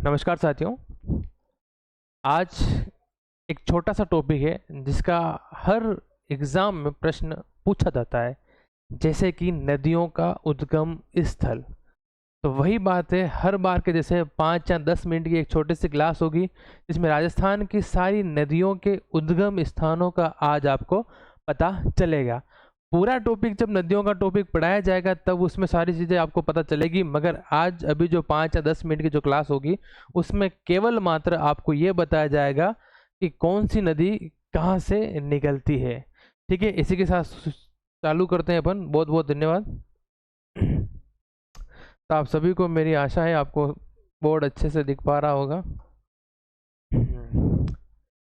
नमस्कार साथियों। आज एक छोटा सा टॉपिक है जिसका हर एग्ज़ाम में प्रश्न पूछा जाता है, जैसे कि नदियों का उद्गम स्थल। तो वही बात है, हर बार के जैसे 5 या 10 मिनट की एक छोटी सी क्लास होगी जिसमें राजस्थान की सारी नदियों के उद्गम स्थानों का आज आपको पता चलेगा। पूरा टॉपिक जब नदियों का टॉपिक पढ़ाया जाएगा तब उसमें सारी चीज़ें आपको पता चलेगी, मगर आज अभी जो 5 या 10 मिनट की जो क्लास होगी उसमें केवल मात्र आपको ये बताया जाएगा कि कौन सी नदी कहाँ से निकलती है। ठीक है, इसी के साथ चालू करते हैं अपन। बहुत बहुत धन्यवाद। तो आप सभी को मेरी आशा है आपको बोर्ड अच्छे से दिख पा रहा होगा।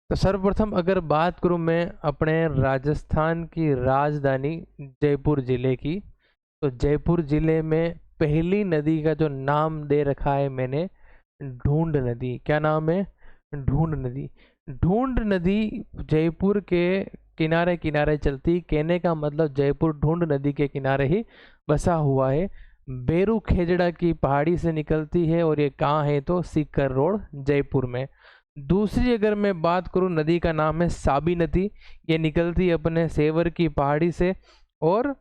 तो सर्वप्रथम अगर बात करूं मैं अपने राजस्थान की राजधानी जयपुर ज़िले की, तो जयपुर ज़िले में पहली नदी का जो नाम दे रखा है मैंने, ढूंढ नदी। क्या नाम है? ढूंढ नदी। ढूंढ नदी जयपुर के किनारे किनारे चलती, कहने का मतलब जयपुर ढूंढ नदी के किनारे ही बसा हुआ है। बेरू खेजड़ा की पहाड़ी से निकलती है और ये कहाँ है? तो सीकर रोड जयपुर में। दूसरी अगर मैं बात करूं, नदी का नाम है साबी नदी। ये निकलती है अपने सेवर की पहाड़ी से और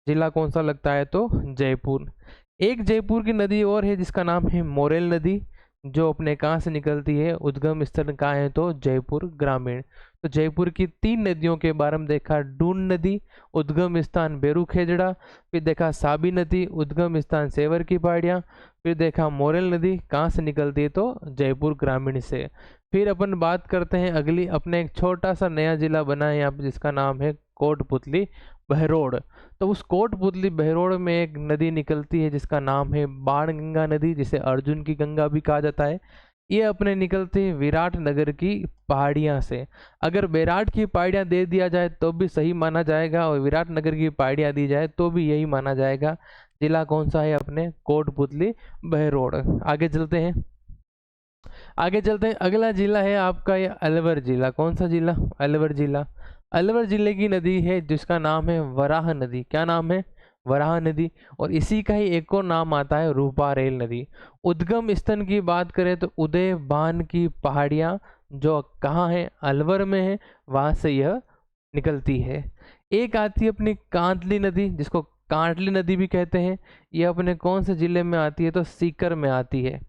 जिला कौन सा लगता है? तो जयपुर। एक जयपुर की नदी और है जिसका नाम है मोरेल नदी, जो अपने कहाँ से निकलती है? उद्गम स्थल कहाँ है? तो जयपुर ग्रामीण। तो जयपुर की 3 नदियों के बारे में देखा, ढूंढ नदी उद्गम स्थान बेरू खेजड़ा, फिर देखा साबी नदी उद्गम स्थान सेवर की पहाड़ियाँ, फिर देखा मोरेल नदी कहाँ से निकलती है? तो जयपुर ग्रामीण से। फिर अपन बात करते हैं अगली, अपने एक छोटा सा नया जिला बना है यहाँ पे जिसका नाम है कोटपुतली बहरोड। तो उस कोटपुतली बहरोड में एक नदी निकलती है जिसका नाम है बाणगंगा नदी, जिसे अर्जुन की गंगा भी कहा जाता है। ये अपने निकलते हैं विराट नगर की पहाड़ियाँ से। अगर बैराट की पहाड़ियाँ दे दिया जाए तो भी सही माना जाएगा और विराट नगर की पहाड़ियाँ दी जाए तो भी यही माना जाएगा। जिला कौन सा है? अपने कोटपुतली बहरोड। आगे चलते हैं। अगला जिला है आपका ये अलवर जिला। कौन सा जिला? अलवर जिला। अलवर जिले की नदी है जिसका नाम है वराह नदी। क्या नाम है? वराह नदी। और इसी का ही एक और नाम आता है रूपारेल नदी। उद्गम स्थल की बात करें तो उदय बान की पहाड़ियाँ जो कहाँ है? अलवर में है, वहाँ से यह निकलती है। एक आती है अपनी कांतली नदी, जिसको कांटली नदी भी कहते हैं। ये अपने कौन से जिले में आती है? तो सीकर में आती है।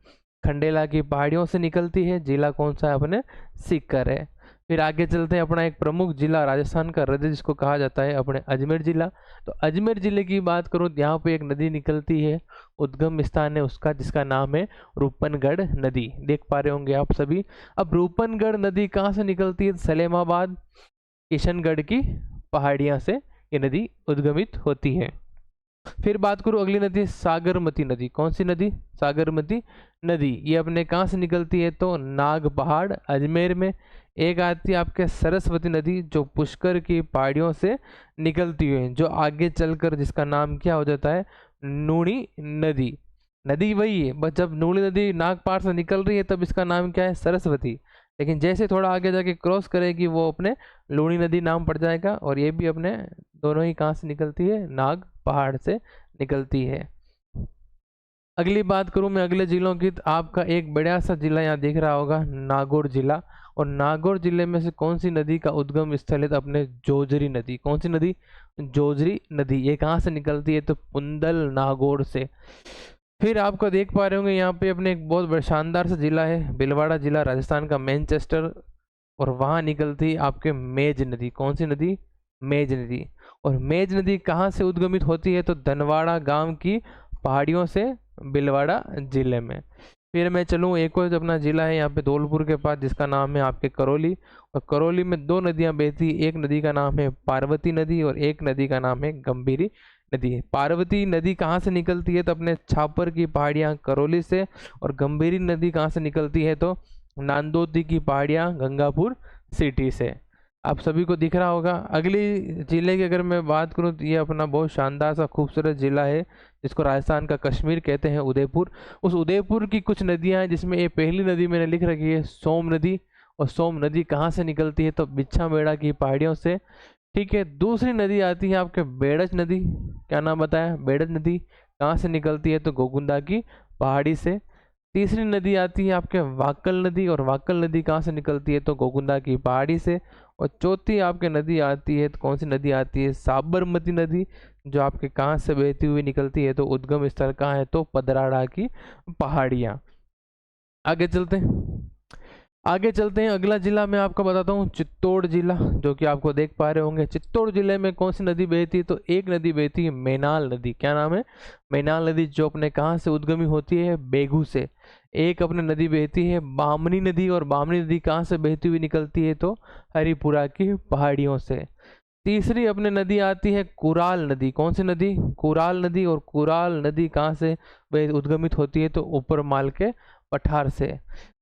खंडेला की पहाड़ियों से निकलती है। जिला कौन सा है? अपने सीकर है। फिर आगे चलते हैं, अपना एक प्रमुख जिला राजस्थान का हृदय जिसको कहा जाता है अपने अजमेर जिला। तो अजमेर जिले की बात करूँ, यहाँ पे एक नदी निकलती है, उद्गम स्थान है उसका जिसका नाम है रूपनगढ़ नदी। देख पा रहे होंगे आप सभी। अब रूपनगढ़ नदी कहाँ से निकलती है? सलेमाबाद किशनगढ़ की पहाड़ियाँ से ये नदी उद्गमित होती है। फिर बात करूँ अगली नदी, सागरमती नदी। कौन सी नदी? सागरमती नदी। ये अपने कहाँ से निकलती है? तो नाग पहाड़ अजमेर में। एक आती है आपके सरस्वती नदी जो पुष्कर की पहाड़ियों से निकलती है, जो आगे चलकर जिसका नाम क्या हो जाता है? नूनी नदी। नदी वही है, बस जब नूनी नदी नागपार से निकल रही है तब इसका नाम क्या है? सरस्वती। लेकिन जैसे थोड़ा आगे जाके क्रॉस करेगी वो अपने लूणी नदी नाम पड़ जाएगा। और ये भी अपने दोनों ही कहाँ से निकलती है? नाग पहाड़ से निकलती है। अगली बात करूं मैं अगले जिलों की, तो आपका एक बड़ा सा जिला यहाँ दिख रहा होगा, नागौर जिला। और नागौर जिले में से कौन सी नदी का उद्गम स्थल है? तो अपने जोजरी नदी। कौन सी नदी? जोजरी नदी। ये कहाँ से निकलती है? तो पुंदल नागौर से। फिर आपको देख पा रहे होंगे यहाँ पे अपने एक बहुत बड़ा शानदार सा जिला है, भीलवाड़ा जिला, राजस्थान का मैनचेस्टर। और वहाँ निकलती आपके मेज नदी। कौन सी नदी? मेज नदी। और मेज नदी कहाँ से उद्गमित होती है? तो धनवाड़ा गांव की पहाड़ियों से भीलवाड़ा जिले में। फिर मैं चलूँ, एक और अपना जिला है यहाँ पे धौलपुर के पास जिसका नाम है आपके करौली। और करौली में 2 नदियाँ बहती, एक नदी का नाम है पार्वती नदी और एक नदी का नाम है गंभीरी नदी। पार्वती नदी कहाँ से निकलती है? तो अपने छापर की पहाड़ियाँ करौली से। और गंभीरी नदी कहाँ से निकलती है? तो नांदोदी की पहाड़ियाँ गंगापुर सिटी से। आप सभी को दिख रहा होगा। अगली जिले की अगर मैं बात करूं तो ये अपना बहुत शानदार सा खूबसूरत जिला है जिसको राजस्थान का कश्मीर कहते हैं, उदयपुर। उस उदयपुर की कुछ नदियां हैं जिसमें ये पहली नदी मैंने लिख रखी है सोम नदी। और सोम नदी कहाँ से निकलती है? तो बिच्छामेड़ा की पहाड़ियों से। ठीक है, दूसरी नदी आती है आपके बेड़च नदी। क्या नाम बताया? बेड़च नदी। कहाँ से निकलती है? तो गोगुंदा की पहाड़ी से। तीसरी नदी आती है आपके वाकल नदी, और वाकल नदी कहाँ से निकलती है तो गोगुंदा की पहाड़ी से। और चौथी आपके नदी आती है तो कौन सी नदी आती है, साबरमती नदी, जो आपके कहाँ से बहती हुई निकलती है तो उद्गम स्थल कहाँ है तो पदराड़ा की पहाड़ियाँ। आगे चलते हैं, आगे चलते हैं। अगला जिला मैं आपको बताता हूँ चित्तौड़ जिला, जो कि आपको देख पा रहे होंगे। चित्तौड़ जिले में कौन सी नदी बहती है तो एक नदी बहती है मैनाल नदी। क्या नाम है, मैनाल नदी, जो अपने कहाँ से उद्गमी होती है बेगू से। एक अपने नदी बहती है बामनी नदी, और बामनी नदी कहाँ से बहती हुई निकलती है तो हरिपुरा की पहाड़ियों से। तीसरी अपने नदी आती है कुराल नदी। कौन सी नदी, कुराल नदी, और कुराल नदी कहाँ से उद्गमित होती है तो ऊपर माल के पठार से।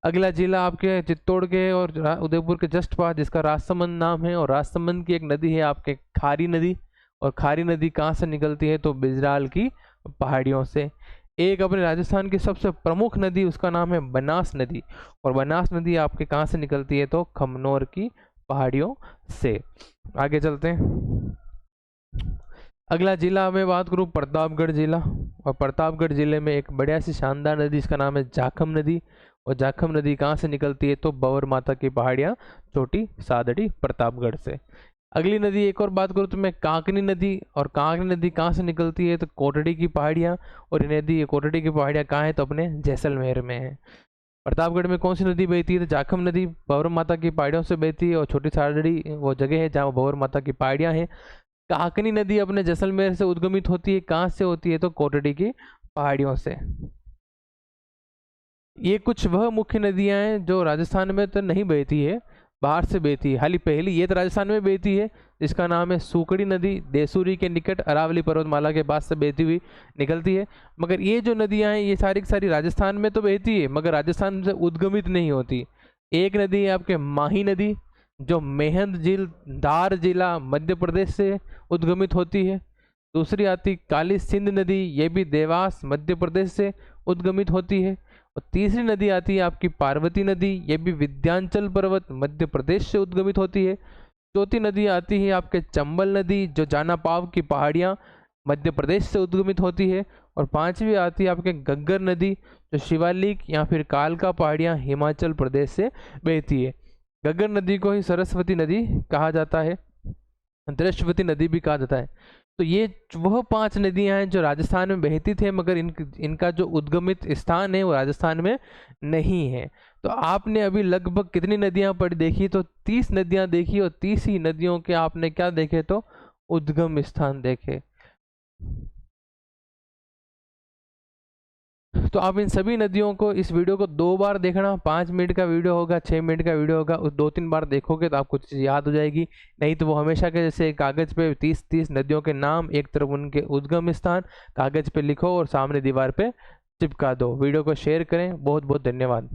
अगला जिला आपके चित्तौड़ के और उदयपुर के जस्ट पास, जिसका राजसमंद नाम है, और राजसमंद की एक नदी है आपके खारी नदी, और खारी नदी कहाँ से निकलती है तो बिजराल की पहाड़ियों से। एक अपने राजस्थान की सबसे प्रमुख नदी, उसका नाम है बनास नदी, और बनास नदी आपके कहाँ से निकलती है तो खमनोर की पहाड़ियों से। आगे चलते हैं, अगला जिला मैं बात करूँ प्रतापगढ़ जिला, और प्रतापगढ़ जिले में एक बढ़िया सी शानदार नदी, इसका नाम है जाखम नदी, और जाखम नदी कहाँ से निकलती है तो बवर माता की पहाड़ियाँ छोटी सादड़ी प्रतापगढ़ से। अगली नदी एक और बात करूँ तो मैं कांकनी नदी, और कांकनी नदी कहाँ से निकलती है तो कोटड़ी की पहाड़ियाँ, और ये नदी कोटड़ी की पहाड़ियाँ कहाँ है तो अपने जैसलमेर में है। प्रतापगढ़ में कौन सी नदी बहती है तो जाखम नदी बवर माता की पहाड़ियों से बहती है, और छोटी सादड़ी वो जगह है जहाँ बवर माता की पहाड़ियाँ हैं। काकनी नदी अपने जैसलमेर से उद्गमित होती है, कहाँ से होती है तो कोटड़ी की पहाड़ियों से। ये कुछ वह मुख्य नदियां हैं जो राजस्थान में तो नहीं बहती है, बाहर से बहती है। हाल पहली ये तो राजस्थान में बहती है, जिसका नाम है सूकड़ी नदी, देसूरी के निकट अरावली पर्वतमाला के पास से बहती हुई निकलती है। मगर ये जो नदियां हैं ये सारी की सारी राजस्थान में तो बहती है, मगर राजस्थान से उद्गमित नहीं होती। एक नदी है आपके माही नदी, जो मेहंद झील धार जिला मध्य प्रदेश से उद्गमित होती है। दूसरी आती काली सिंध नदी, ये भी देवास मध्य प्रदेश से उद्गमित होती है। और तीसरी नदी आती है आपकी पार्वती नदी, ये भी विंध्याचल पर्वत मध्य प्रदेश से उद्गमित होती है। चौथी नदी आती है आपके चंबल नदी, जो जानापाव की पहाड़ियाँ मध्य प्रदेश से उद्गमित होती है। और पांचवी आती है आपके घग्गर नदी, जो शिवालिक या फिर कालका पहाड़ियाँ हिमाचल प्रदेश से बहती है। घग्गर नदी को ही सरस्वती नदी कहा जाता है, दृश्यवती नदी भी कहा जाता है। तो ये वह 5 नदियां हैं जो राजस्थान में बहती थे, मगर इनका जो उद्गमित स्थान है वो राजस्थान में नहीं है। तो आपने अभी लगभग कितनी नदियां पढ़ देखी तो 30 नदियां देखी, और 30 ही नदियों के आपने क्या देखे तो उद्गम स्थान देखे। तो आप इन सभी नदियों को, इस वीडियो को 2 बार देखना। 5 मिनट का वीडियो होगा, 6 मिनट का वीडियो होगा, उस 2-3 बार देखोगे तो आपको चीज़ याद हो जाएगी। नहीं तो वो हमेशा के जैसे कागज़ पे 30-30 नदियों के नाम, एक तरफ उनके उद्गम स्थान कागज़ पे लिखो और सामने दीवार पे चिपका दो। वीडियो को शेयर करें। बहुत बहुत धन्यवाद।